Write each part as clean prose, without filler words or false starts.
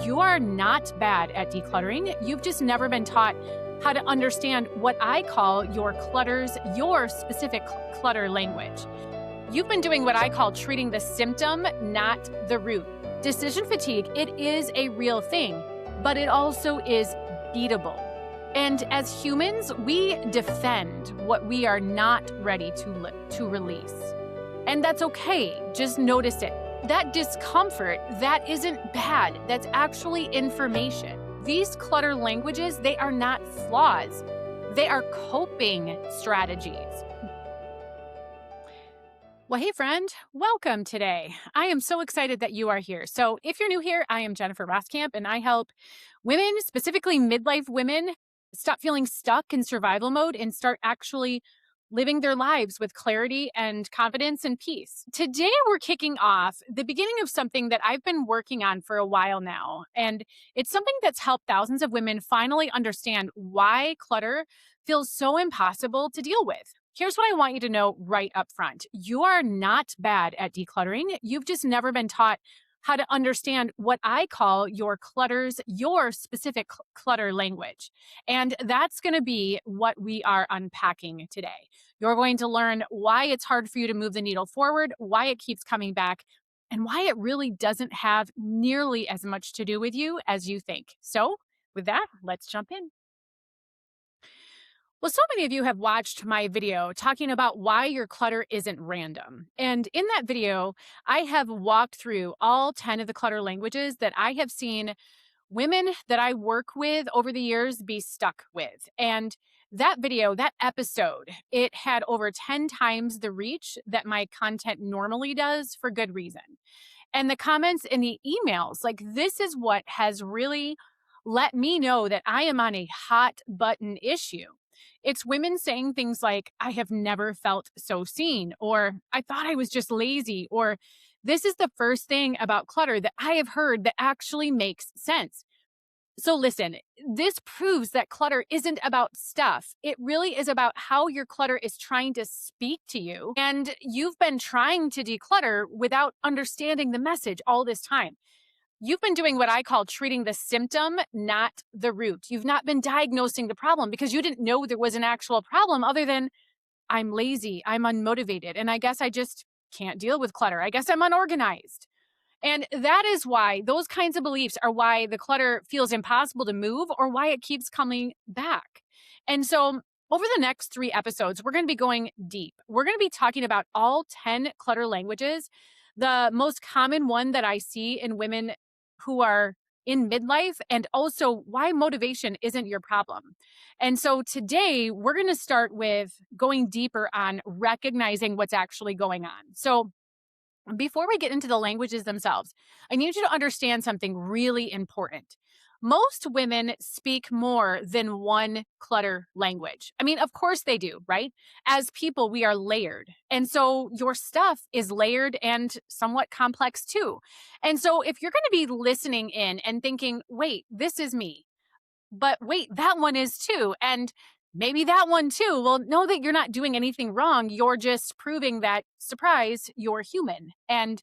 You are not bad at decluttering. You've just never been taught how to understand what I call your clutters, your specific clutter language. You've been doing what I call treating the symptom, not the root. Decision fatigue, it is a real thing, but it also is beatable. And as humans, we defend what we are not ready to release. And that's okay. Just notice it. That discomfort, that isn't bad. That's actually information. These clutter languages, they are not flaws. They are coping strategies. Well, hey friend, welcome today. I am so excited that you are here. So if you're new here, I am Jennifer Roskamp, and I help women, specifically midlife women, stop feeling stuck in survival mode and start actually living their lives with clarity and confidence and peace. Today, we're kicking off the beginning of something that I've been working on for a while now. And it's something that's helped thousands of women finally understand why clutter feels so impossible to deal with. Here's what I want you to know right up front. You are not bad at decluttering. You've just never been taught how to understand what I call your clutters, your specific clutter language. And that's going to be what we are unpacking today. You're going to learn why it's hard for you to move the needle forward, why it keeps coming back, and why it really doesn't have nearly as much to do with you as you think. So with that, let's jump in. Well, so many of you have watched my video talking about why your clutter isn't random. And in that video, I have walked through all 10 of the clutter languages that I have seen women that I work with over the years be stuck with. And that video, that episode, it had over 10 times the reach that my content normally does for good reason. And the comments in the emails, like this is what has really let me know that I am on a hot button issue. It's women saying things like, I have never felt so seen, or I thought I was just lazy, or this is the first thing about clutter that I have heard that actually makes sense. So listen, this proves that clutter isn't about stuff. It really is about how your clutter is trying to speak to you. And you've been trying to declutter without understanding the message all this time. You've been doing what I call treating the symptom, not the root. You've not been diagnosing the problem because you didn't know there was an actual problem other than I'm lazy, I'm unmotivated, and I guess I just can't deal with clutter. I guess I'm unorganized. And that is why those kinds of beliefs are why the clutter feels impossible to move or why it keeps coming back. And so over the next 3 episodes, we're going to be going deep. We're going to be talking about all 10 clutter languages. The most common one that I see in women who are in midlife, and also why motivation isn't your problem. And so today we're going to start with going deeper on recognizing what's actually going on. So before we get into the languages themselves, I need you to understand something really important. Most women speak more than one clutter language. I mean, of course they do, right? As people, we are layered. And so your stuff is layered and somewhat complex too. And so if you're going to be listening in and thinking, wait, this is me, but wait, that one is too. And maybe that one too. Well, know that you're not doing anything wrong. You're just proving that, surprise, you're human. And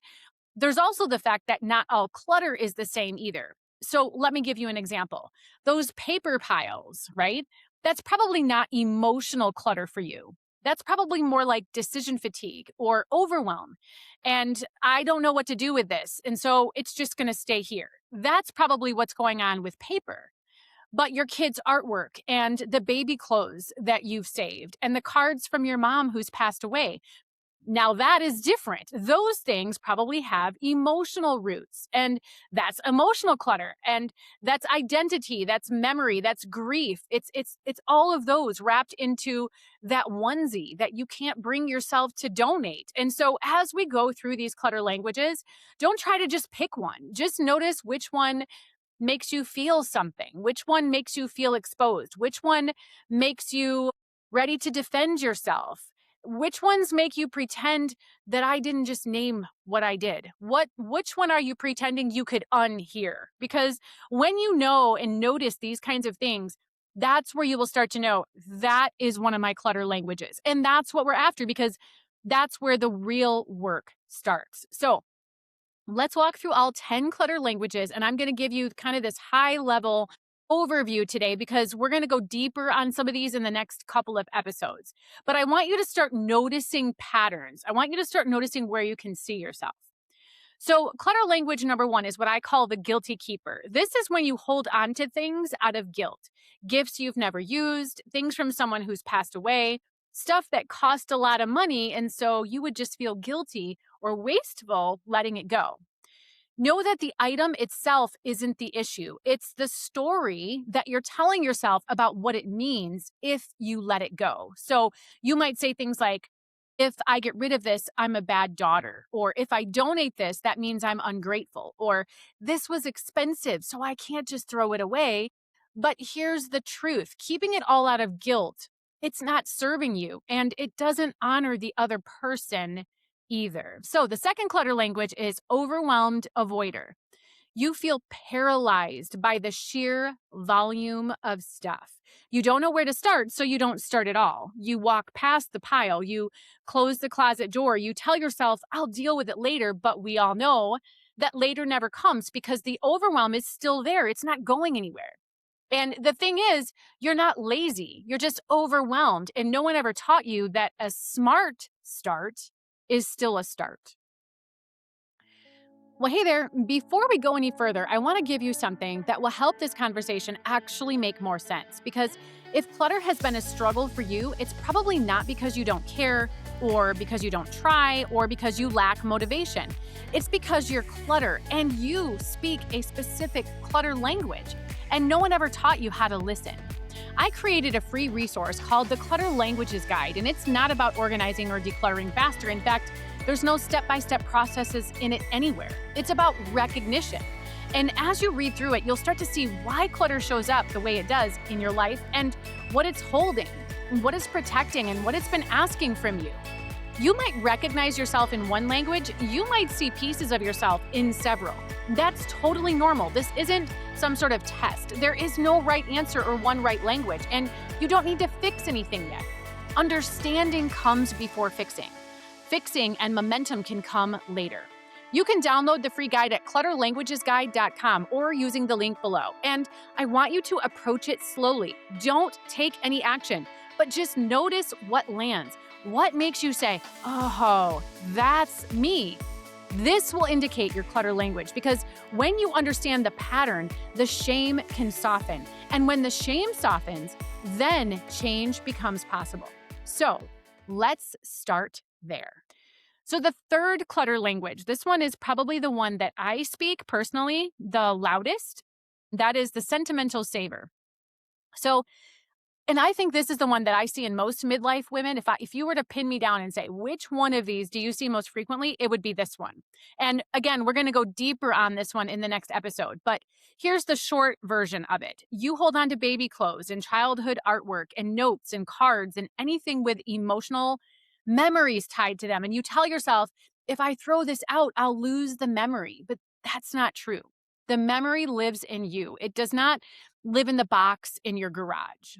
there's also the fact that not all clutter is the same either. So let me give you an example. Those paper piles, right? That's probably not emotional clutter for you. That's probably more like decision fatigue or overwhelm. And I don't know what to do with this. And so it's just going to stay here. That's probably what's going on with paper. But your kids' artwork and the baby clothes that you've saved and the cards from your mom who's passed away, now that is different. Those things probably have emotional roots, and that's emotional clutter, and that's identity, that's memory, that's grief. It's all of those wrapped into that onesie that you can't bring yourself to donate. And so as we go through these clutter languages, don't try to just pick one. Just notice which one makes you feel something, which one makes you feel exposed, which one makes you ready to defend yourself. Which ones make you pretend that I didn't just name what I did? Which one are you pretending you could unhear? Because when you know and notice these kinds of things, that's where you will start to know that is one of my clutter languages. And that's what we're after because that's where the real work starts. So Let's walk through all 10 clutter languages, and I'm going to give you kind of this high level overview today because we're going to go deeper on some of these in the next couple of episodes. But I want you to start noticing patterns. I want you to start noticing where you can see yourself. So, clutter language number one is what I call the guilty keeper. This is when you hold on to things out of guilt, gifts you've never used, things from someone who's passed away, stuff that cost a lot of money. And so you would just feel guilty or wasteful letting it go. Know that the item itself isn't the issue. It's the story that you're telling yourself about what it means if you let it go. So you might say things like, if I get rid of this, I'm a bad daughter. Or if I donate this, that means I'm ungrateful. Or this was expensive, so I can't just throw it away. But here's the truth, keeping it all out of guilt, it's not serving you and it doesn't honor the other person either. So the second clutter language is overwhelmed avoider. You feel paralyzed by the sheer volume of stuff. You don't know where to start, so you don't start at all. You walk past the pile, you close the closet door, you tell yourself, I'll deal with it later, but we all know that later never comes because the overwhelm is still there. It's not going anywhere. And the thing is, you're not lazy, you're just overwhelmed. And no one ever taught you that a smart start is still a start. Well, hey there. Before we go any further, I want to give you something that will help this conversation actually make more sense. Because if clutter has been a struggle for you, it's probably not because you don't care, or because you don't try, or because you lack motivation. It's because you're clutter and you speak a specific clutter language, and no one ever taught you how to listen. I created a free resource called the Clutter Languages Guide, and it's not about organizing or decluttering faster. In fact, there's no step-by-step processes in it anywhere. It's about recognition. And as you read through it, you'll start to see why clutter shows up the way it does in your life and what it's holding, what it's protecting, and what it's been asking from you. You might recognize yourself in one language. You might see pieces of yourself in several. That's totally normal. This isn't some sort of test. There is no right answer or one right language, and you don't need to fix anything yet. Understanding comes before fixing. Fixing and momentum can come later. You can download the free guide at clutterlanguagesguide.com or using the link below. And I want you to approach it slowly. Don't take any action, but just notice what lands. What makes you say, oh, that's me? This will indicate your clutter language because when you understand the pattern, the shame can soften. And when the shame softens, then change becomes possible. So let's start there. So the third clutter language, this one is probably the one that I speak personally the loudest. That is the sentimental saver. And I think this is the one that I see in most midlife women. If you were to pin me down and say, which one of these do you see most frequently, it would be this one. And again, we're going to go deeper on this one in the next episode. But here's the short version of it. You hold on to baby clothes and childhood artwork and notes and cards and anything with emotional memories tied to them. And you tell yourself, if I throw this out, I'll lose the memory. But that's not true. The memory lives in you. It does not live in the box in your garage.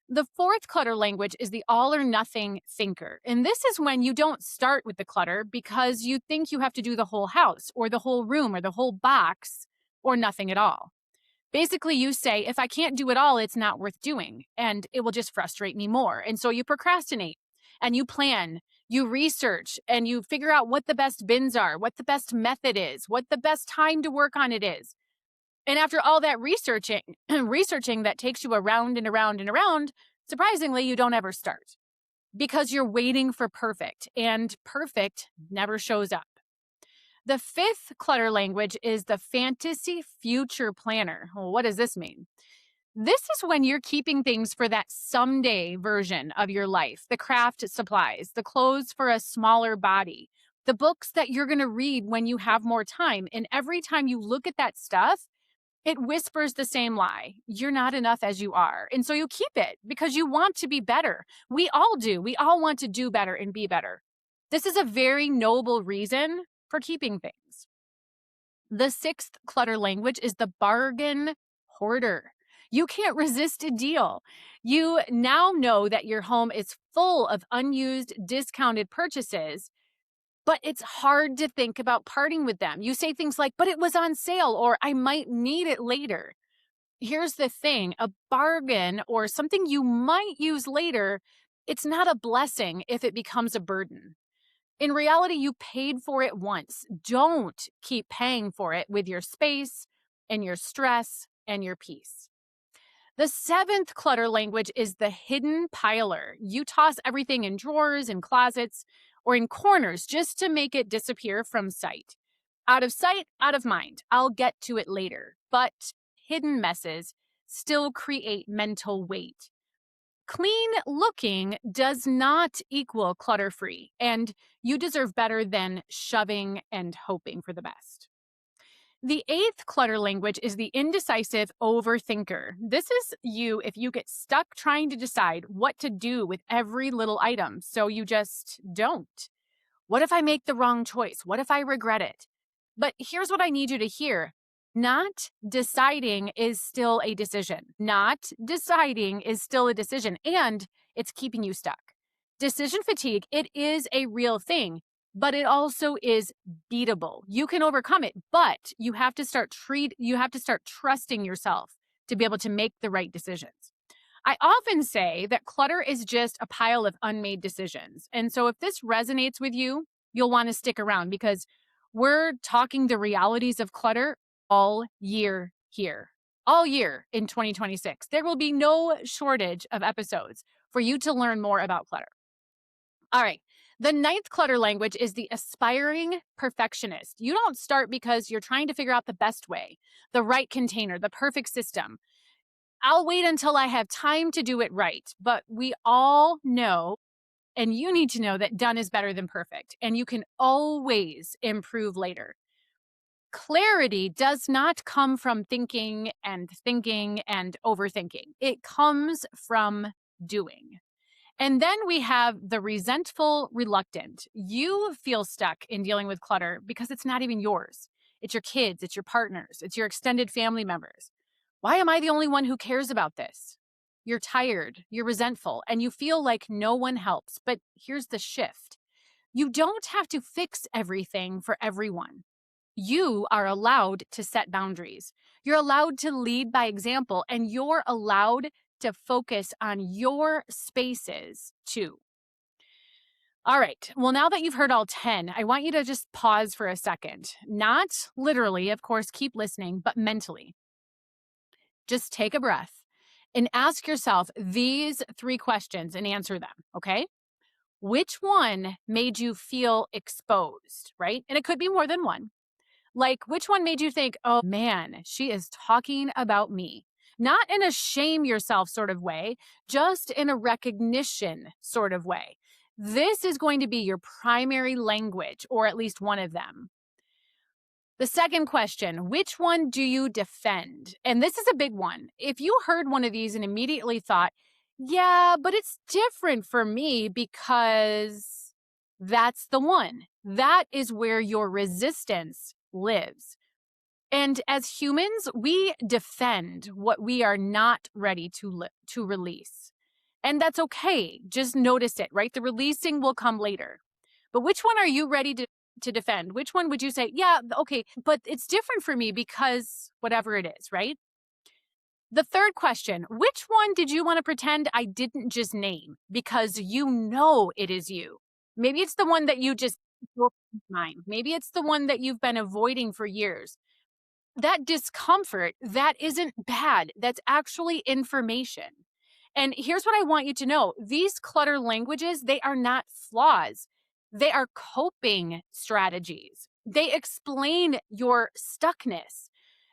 The fourth clutter language is the all or nothing thinker. And this is when you don't start with the clutter because you think you have to do the whole house or the whole room or the whole box or nothing at all. Basically, you say, if I can't do it all, it's not worth doing and it will just frustrate me more. And so you procrastinate and you plan, you research, and you figure out what the best bins are, what the best method is, what the best time to work on it is. And after all that researching that takes you around and around and around, surprisingly, you don't ever start because you're waiting for perfect, and perfect never shows up. The fifth clutter language is the fantasy future planner. Well, what does this mean? This is when you're keeping things for that someday version of your life, the craft supplies, the clothes for a smaller body, the books that you're going to read when you have more time. And every time you look at that stuff, it whispers the same lie. You're not enough as you are. And so you keep it because you want to be better. We all do. We all want to do better and be better. This is a very noble reason for keeping things. The sixth clutter language is the bargain hoarder. You can't resist a deal. You now know that your home is full of unused, discounted purchases. but it's hard to think about parting with them. You say things like, but it was on sale, or I might need it later. Here's the thing, a bargain or something you might use later, it's not a blessing if it becomes a burden. In reality, you paid for it once. Don't keep paying for it with your space and your stress and your peace. The seventh clutter language is the hidden piler. You toss everything in drawers and closets or in corners just to make it disappear from sight. Out of sight, out of mind. I'll get to it later. But hidden messes still create mental weight. Clean looking does not equal clutter free, and you deserve better than shoving and hoping for the best. The eighth clutter language is the indecisive overthinker. This is you if you get stuck trying to decide what to do with every little item, so you just don't. What if I make the wrong choice? What if I regret it? But here's what I need you to hear. Not deciding is still a decision. Not deciding is still a decision, and it's keeping you stuck. Decision fatigue, it is a real thing, but it also is beatable. You can overcome it, but you have to start trusting yourself to be able to make the right decisions. I often say that clutter is just a pile of unmade decisions. And so if this resonates with you, you'll want to stick around because we're talking the realities of clutter all year here, all year in 2026. There will be no shortage of episodes for you to learn more about clutter. All right. The ninth clutter language is the aspiring perfectionist. You don't start because you're trying to figure out the best way, the right container, the perfect system. I'll wait until I have time to do it right. But we all know, and you need to know that done is better than perfect, and you can always improve later. Clarity does not come from thinking and overthinking. It comes from doing. And then we have the resentful reluctant. You feel stuck in dealing with clutter because it's not even yours. It's your kids, it's your partners, it's your extended family members. Why am I the only one who cares about this? You're tired, you're resentful, and you feel like no one helps. But here's the shift. You don't have to fix everything for everyone. You are allowed to set boundaries. You're allowed to lead by example, and you're allowed to focus on your spaces too. All right. Well, now that you've heard all 10, I want you to just pause for a second. Not literally, of course, keep listening, but mentally. Just take a breath and ask yourself these 3 questions and answer them, okay? Which one made you feel exposed, right? And it could be more than one. Like, which one made you think, oh man, she is talking about me? Not in a shame yourself sort of way, just in a recognition sort of way. This is going to be your primary language, or at least one of them. The second question, which one do you defend? And this is a big one. If you heard one of these and immediately thought, yeah, but it's different for me because that's the one. That is where your resistance lives. And as humans, we defend what we are not ready to release. And that's okay. Just notice it, right? The releasing will come later. But which one are you ready to defend? Which one would you say, yeah, okay, but it's different for me because whatever it is, right? The third question, which one did you want to pretend I didn't just name because you know it is you? Maybe it's the one that you just mind. Maybe it's the one that you've been avoiding for years. That discomfort, that isn't bad. That's actually information. And here's what I want you to know. These clutter languages, they are not flaws. They are coping strategies. They explain your stuckness,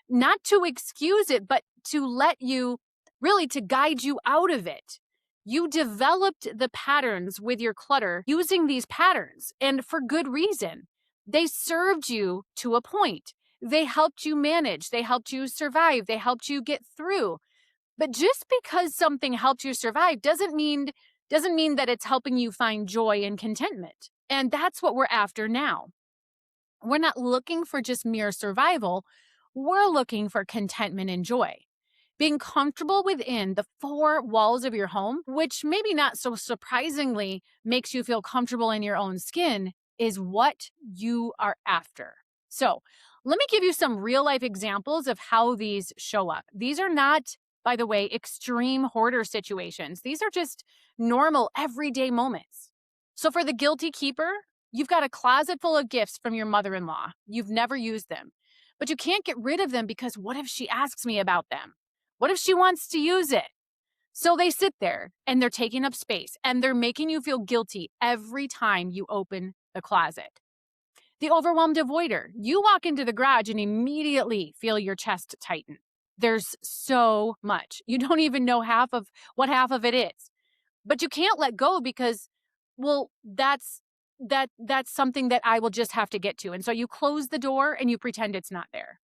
not to excuse it, but to let you really to guide you out of it. You developed the patterns with your clutter using these patterns, and for good reason. They served you to a point. They helped you manage. They helped you survive. They helped you get through. But just because something helped you survive doesn't mean that it's helping you find joy and contentment. And that's what we're after now. We're not looking for just mere survival. We're looking for contentment and joy. Being comfortable within the 4 walls of your home, which maybe not so surprisingly makes you feel comfortable in your own skin, is what you are after. So let me give you some real life examples of how these show up. These are not, by the way, extreme hoarder situations. These are just normal everyday moments. So for the guilty keeper, you've got a closet full of gifts from your mother-in-law. You've never used them, but you can't get rid of them because what if she asks me about them? What if she wants to use it? So they sit there and they're taking up space and they're making you feel guilty every time you open the closet. The overwhelmed avoider. You walk into the garage and immediately feel your chest tighten. There's so much. You don't even know half of it is. But you can't let go because, well, that's something that I will just have to get to. And so you close the door and you pretend it's not there.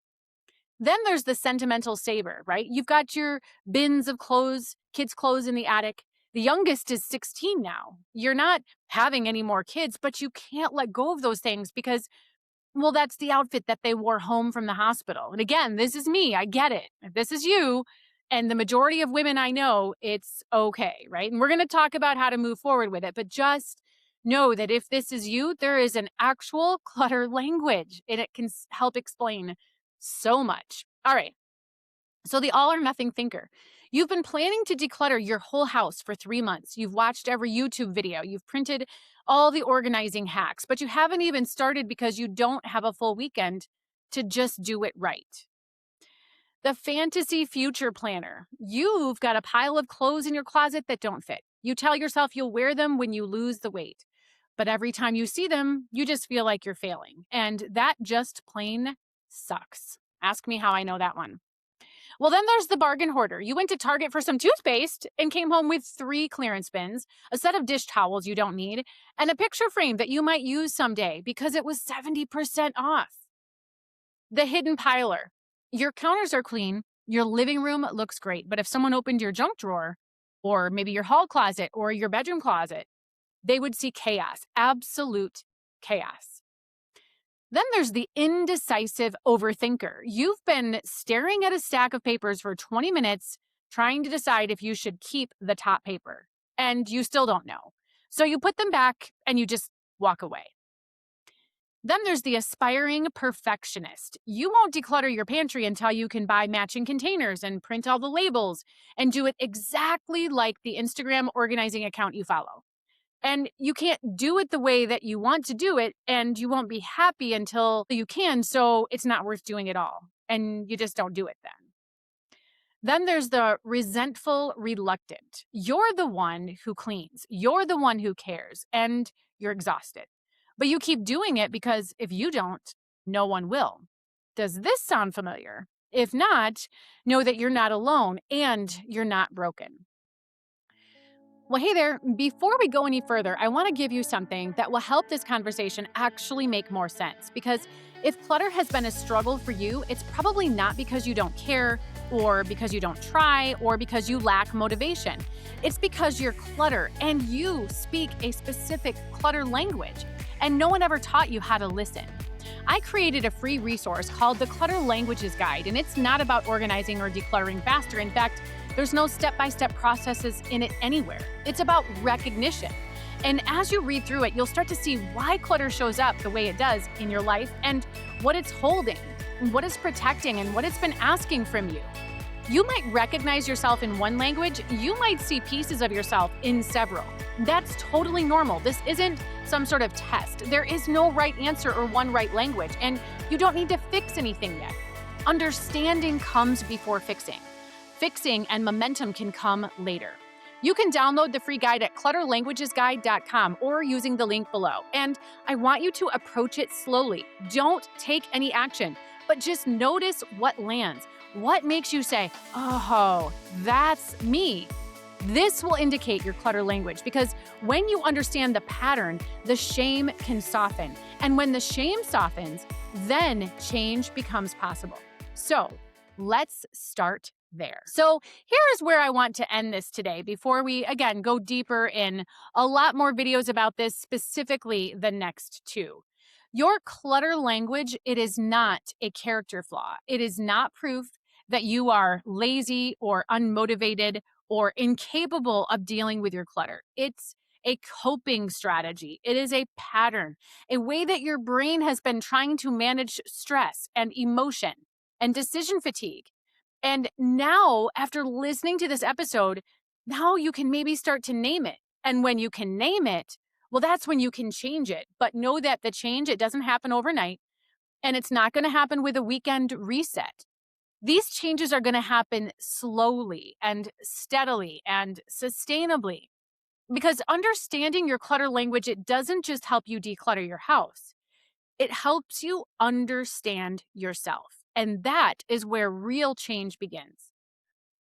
Then there's the sentimental saver, right? You've got your bins of clothes, kids' clothes in the attic. The youngest is 16 now. You're not having any more kids, but you can't let go of those things because, well, that's the outfit that they wore home from the hospital. And again, this is me. I get it. If this is you, and the majority of women I know, it's okay, right? And we're going to talk about how to move forward with it. But just know that if this is you, there is an actual clutter language, and it can help explain so much. All right. So the all or nothing thinker. You've been planning to declutter your whole house for 3 months. You've watched every YouTube video. You've printed all the organizing hacks, but you haven't even started because you don't have a full weekend to just do it right. The fantasy future planner. You've got a pile of clothes in your closet that don't fit. You tell yourself you'll wear them when you lose the weight. But every time you see them, you just feel like you're failing. And that just plain sucks. Ask me how I know that one. Well, then there's the bargain hoarder. You went to Target for some toothpaste and came home with 3 clearance bins, a set of dish towels you don't need, and a picture frame that you might use someday because it was 70% off. The hidden piler. Your counters are clean, your living room looks great, but if someone opened your junk drawer, or maybe your hall closet or your bedroom closet, they would see chaos, absolute chaos. Then there's the indecisive overthinker. You've been staring at a stack of papers for 20 minutes, trying to decide if you should keep the top paper, and you still don't know. So you put them back and you just walk away. Then there's the aspiring perfectionist. You won't declutter your pantry until you can buy matching containers and print all the labels and do it exactly like the Instagram organizing account you follow. And you can't do it the way that you want to do it, and you won't be happy until you can, so it's not worth doing at all. And you just don't do it then. Then there's the resentful reluctant. You're the one who cleans. You're the one who cares, and you're exhausted. But you keep doing it because if you don't, no one will. Does this sound familiar? If not, know that you're not alone and you're not broken. Well, hey there. Before we go any further, I want to give you something that will help this conversation actually make more sense. Because if clutter has been a struggle for you, it's probably not because you don't care, or because you don't try, or because you lack motivation. It's because you're clutter and you speak a specific clutter language, and no one ever taught you how to listen. I created a free resource called the Clutter Languages Guide, and it's not about organizing or decluttering faster. In fact, there's no step-by-step processes in it anywhere. It's about recognition. And as you read through it, you'll start to see why clutter shows up the way it does in your life and what it's holding, what it's protecting, and what it's been asking from you. You might recognize yourself in one language. You might see pieces of yourself in several. That's totally normal. This isn't some sort of test. There is no right answer or one right language, and you don't need to fix anything yet. Understanding comes before fixing. Fixing and momentum can come later. You can download the free guide at clutterlanguagesguide.com or using the link below. And I want you to approach it slowly. Don't take any action, but just notice what lands. What makes you say, oh, that's me? This will indicate your clutter language because when you understand the pattern, the shame can soften. And when the shame softens, then change becomes possible. So let's start there. So here's where I want to end this today before we, again, go deeper in a lot more videos about this, specifically the next 2. Your clutter language, it is not a character flaw. It is not proof that you are lazy or unmotivated or incapable of dealing with your clutter. It's a coping strategy. It is a pattern, a way that your brain has been trying to manage stress and emotion and decision fatigue. And now, after listening to this episode, now you can maybe start to name it. And when you can name it, well, that's when you can change it. But know that the change, it doesn't happen overnight, and it's not going to happen with a weekend reset. These changes are going to happen slowly and steadily and sustainably, because understanding your clutter language, it doesn't just help you declutter your house. It helps you understand yourself. And that is where real change begins.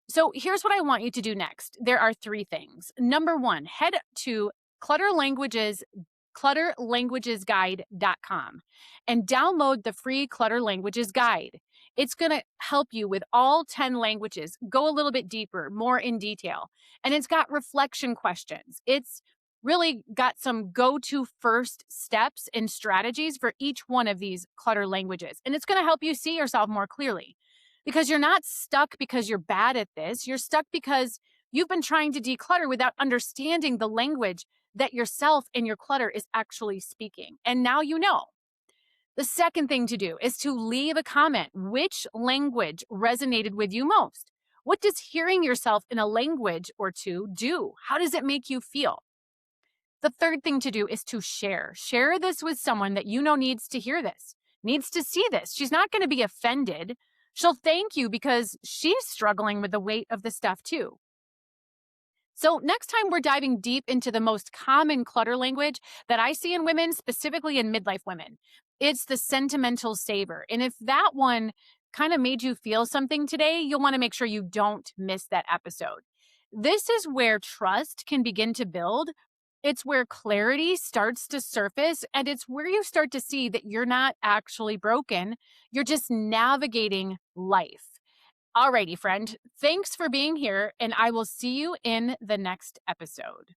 So here's what I want you to do next. There are 3 things. Number 1, head to clutterlanguagesguide.com and download the free Clutter Languages Guide. It's going to help you with all 10 languages, go a little bit deeper, more in detail. And it's got reflection questions. It's really got some go-to first steps and strategies for each one of these clutter languages. And it's going to help you see yourself more clearly, because you're not stuck because you're bad at this. You're stuck because you've been trying to declutter without understanding the language that yourself and your clutter is actually speaking. And now you know. The second thing to do is to leave a comment. Which language resonated with you most? What does hearing yourself in a language or two do? How does it make you feel? The third thing to do is to share. Share this with someone that you know needs to hear this, needs to see this. She's not going to be offended. She'll thank you because she's struggling with the weight of the stuff too. So next time, we're diving deep into the most common clutter language that I see in women, specifically in midlife women. It's the sentimental saver. And if that one kind of made you feel something today, you'll want to make sure you don't miss that episode. This is where trust can begin to build. It's where clarity starts to surface, and it's where you start to see that you're not actually broken. You're just navigating life. Alrighty, friend. Thanks for being here, and I will see you in the next episode.